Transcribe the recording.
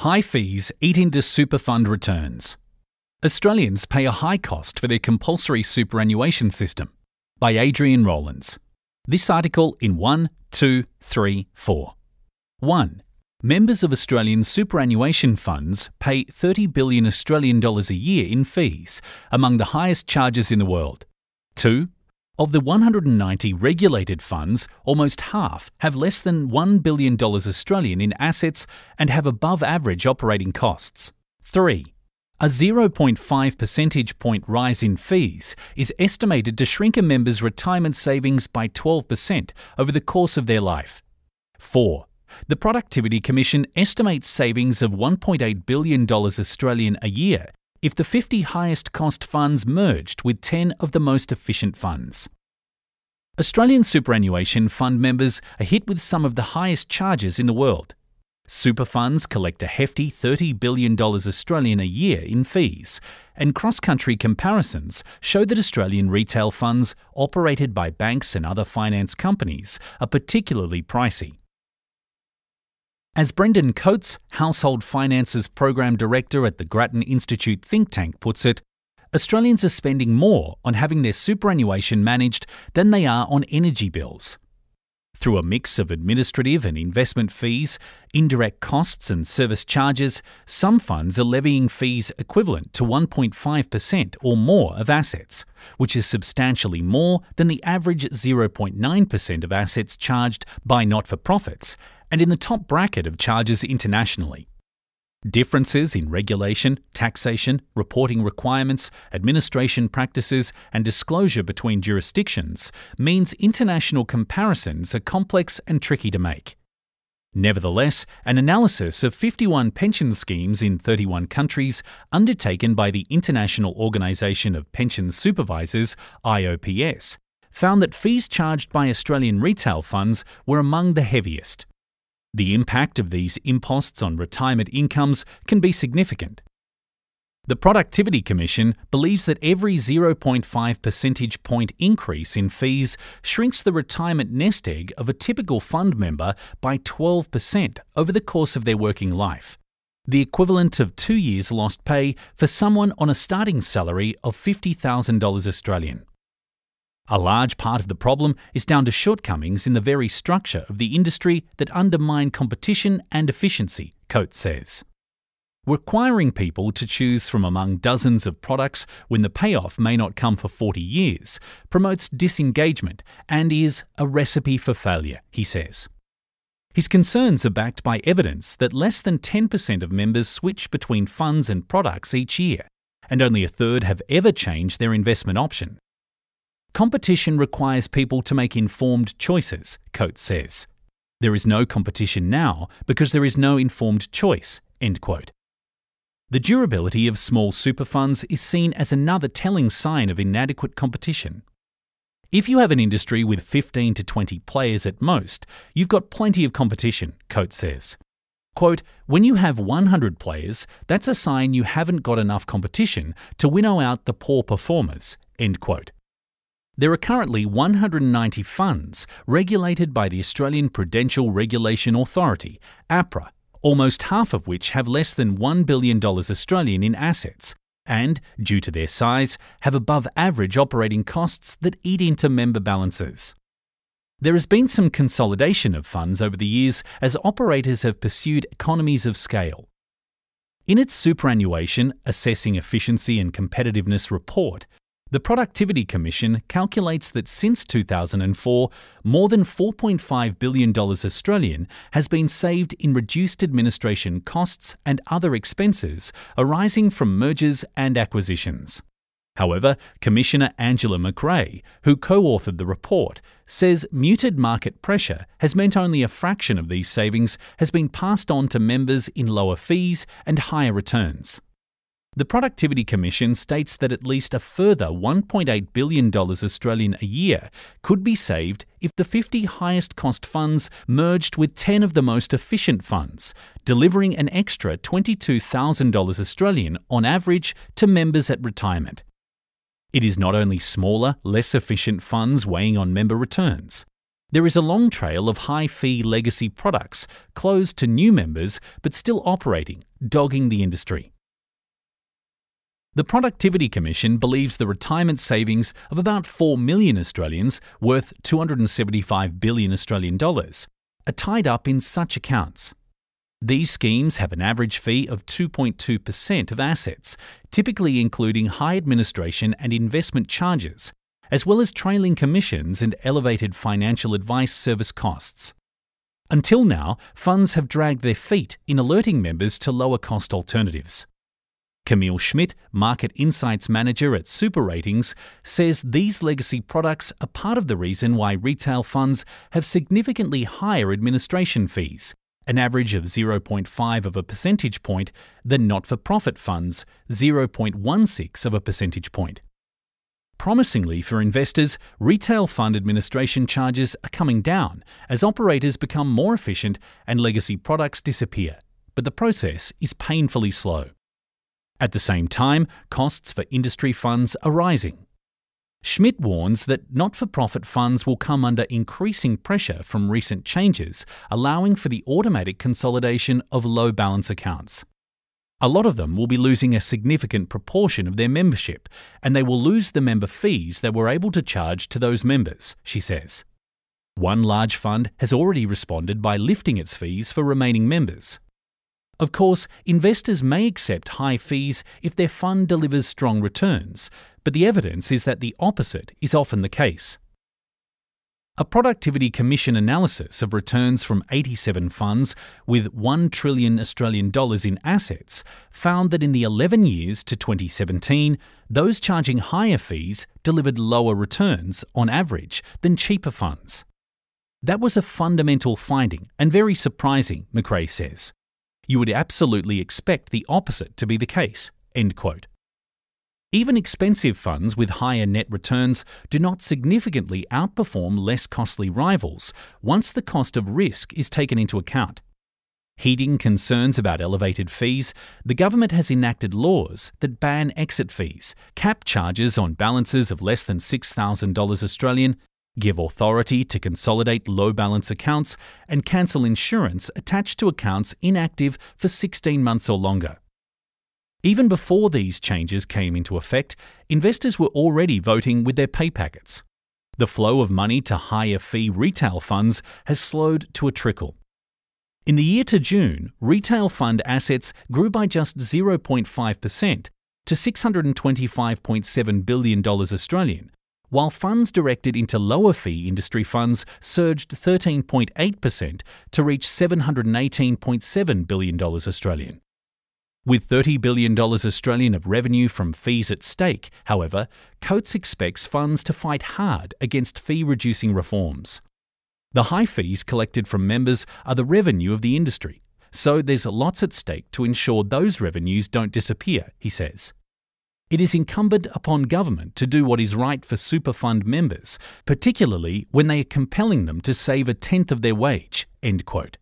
High fees eat into super fund returns. Australians pay a high cost for their compulsory superannuation system. By Adrian Rowlands. This article in 1, 2, 3, 4. 1. Members of Australian superannuation funds pay $30 billion Australian dollars a year in fees, among the highest charges in the world. 2. Of the 190 regulated funds, almost half have less than $1 billion Australian in assets and have above average operating costs. 3. A 0.5 percentage point rise in fees is estimated to shrink a member's retirement savings by 12% over the course of their life. 4. The Productivity Commission estimates savings of $1.8 billion Australian a year if the 50 highest cost funds merged with 10 of the most efficient funds. Australian superannuation fund members are hit with some of the highest charges in the world. Super funds collect a hefty $30 billion Australian a year in fees, and cross-country comparisons show that Australian retail funds operated by banks and other finance companies are particularly pricey. As Brendan Coates, Household Finances Program Director at the Grattan Institute think tank puts it, Australians are spending more on having their superannuation managed than they are on energy bills. Through a mix of administrative and investment fees, indirect costs and service charges, some funds are levying fees equivalent to 1.5% or more of assets, which is substantially more than the average 0.9% of assets charged by not-for-profits, and in the top bracket of charges internationally. Differences in regulation, taxation, reporting requirements, administration practices, and disclosure between jurisdictions means international comparisons are complex and tricky to make. Nevertheless, an analysis of 51 pension schemes in 31 countries undertaken by the International Organisation of Pension Supervisors, IOPS, found that fees charged by Australian retail funds were among the heaviest. The impact of these imposts on retirement incomes can be significant. The Productivity Commission believes that every 0.5 percentage point increase in fees shrinks the retirement nest egg of a typical fund member by 12% over the course of their working life, the equivalent of 2 years' lost pay for someone on a starting salary of $50,000 Australian. A large part of the problem is down to shortcomings in the very structure of the industry that undermine competition and efficiency, Coates says. Requiring people to choose from among dozens of products when the payoff may not come for 40 years promotes disengagement and is a recipe for failure, he says. His concerns are backed by evidence that less than 10% of members switch between funds and products each year, and only a third have ever changed their investment option. Competition requires people to make informed choices, Coates says. There is no competition now because there is no informed choice, end quote. The durability of small super funds is seen as another telling sign of inadequate competition. If you have an industry with 15 to 20 players at most, you've got plenty of competition, Coates says. Quote, when you have 100 players, that's a sign you haven't got enough competition to winnow out the poor performers, end quote. There are currently 190 funds regulated by the Australian Prudential Regulation Authority, APRA, almost half of which have less than $1 billion Australian in assets and, due to their size, have above average operating costs that eat into member balances. There has been some consolidation of funds over the years as operators have pursued economies of scale. In its Superannuation Assessing Efficiency and Competitiveness report, the Productivity Commission calculates that since 2004, more than $4.5 billion Australian has been saved in reduced administration costs and other expenses arising from mergers and acquisitions. However, Commissioner Angela McRae, who co-authored the report, says muted market pressure has meant only a fraction of these savings has been passed on to members in lower fees and higher returns. The Productivity Commission states that at least a further $1.8 billion Australian a year could be saved if the 50 highest cost funds merged with 10 of the most efficient funds, delivering an extra $22,000 Australian on average to members at retirement. It is not only smaller, less efficient funds weighing on member returns. There is a long trail of high-fee legacy products closed to new members but still operating, dogging the industry. The Productivity Commission believes the retirement savings of about 4 million Australians, worth 275 billion Australian dollars, are tied up in such accounts. These schemes have an average fee of 2.2% of assets, typically including high administration and investment charges, as well as trailing commissions and elevated financial advice service costs. Until now, funds have dragged their feet in alerting members to lower-cost alternatives. Camille Schmidt, Market Insights Manager at Super Ratings, says these legacy products are part of the reason why retail funds have significantly higher administration fees, an average of 0.5 of a percentage point, than not-for-profit funds, 0.16 of a percentage point. Promisingly for investors, retail fund administration charges are coming down as operators become more efficient and legacy products disappear, but the process is painfully slow. At the same time, costs for industry funds are rising. Schmidt warns that not-for-profit funds will come under increasing pressure from recent changes, allowing for the automatic consolidation of low balance accounts. A lot of them will be losing a significant proportion of their membership, and they will lose the member fees they were able to charge to those members, she says. One large fund has already responded by lifting its fees for remaining members. Of course, investors may accept high fees if their fund delivers strong returns, but the evidence is that the opposite is often the case. A Productivity Commission analysis of returns from 87 funds with 1 trillion Australian dollars in assets found that in the 11 years to 2017, those charging higher fees delivered lower returns, on average, than cheaper funds. That was a fundamental finding and very surprising, McRae says. You would absolutely expect the opposite to be the case, end quote. Even expensive funds with higher net returns do not significantly outperform less costly rivals once the cost of risk is taken into account. Heeding concerns about elevated fees, the government has enacted laws that ban exit fees, cap charges on balances of less than $6,000 Australian, give authority to consolidate low balance accounts, and cancel insurance attached to accounts inactive for 16 months or longer. Even before these changes came into effect, investors were already voting with their pay packets. The flow of money to higher fee retail funds has slowed to a trickle. In the year to June, retail fund assets grew by just 0.5% to $625.7 billion Australian, while funds directed into lower fee industry funds surged 13.8% to reach $718.7 billion Australian. With $30 billion Australian of revenue from fees at stake, however, Coates expects funds to fight hard against fee-reducing reforms. The high fees collected from members are the revenue of the industry, so there's lots at stake to ensure those revenues don't disappear, he says. It is incumbent upon government to do what is right for super fund members, particularly when they are compelling them to save a tenth of their wage, end quote.